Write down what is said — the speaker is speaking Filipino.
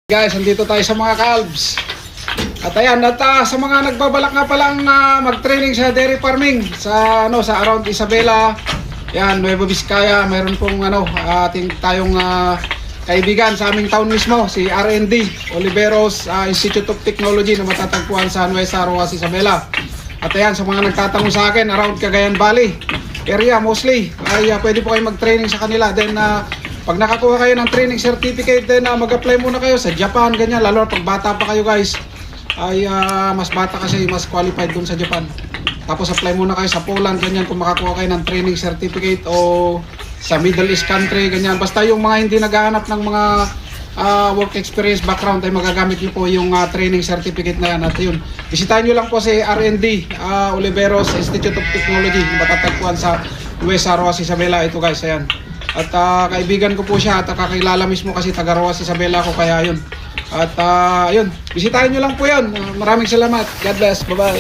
Guys, andito tayo sa mga calves. At ayan, sa mga nagbabalak nga palang mag-training sa dairy farming sa around Isabela, yan, Nueva Vizcaya, mayroon pong ating tayong kaibigan sa aming town mismo, si R&D Oliveros Institute of Technology na matatagpuan sa Nueva Rojas, Isabela. At ayan, sa mga nagtatanong sa akin around Cagayan Valley area mostly, ay pwede po kayo mag-training sa kanila. Then pag nakakuha kayo ng training certificate, then mag-apply muna kayo sa Japan, ganyan. Lalo na pag bata pa kayo guys, ay mas bata kasi mas qualified dun sa Japan. Tapos apply muna kayo sa Poland, ganyan, kung makakuha kayo ng training certificate, o sa Middle East country, ganyan. Basta yung mga hindi naghahanap ng mga work experience background, ay magagamit nyo po yung training certificate na yan. At yun, bisitahin nyo lang po si R&D Oliveros Institute of Technology, matatagpuan sa Nueva Rojas, Isabela. Ito guys, ayan. At kaibigan ko po siya at kakilala mismo kasi taga Rojas, Isabela ko, kaya yun. At yun, bisitahin nyo lang po yun. Maraming salamat. God bless. Bye-bye.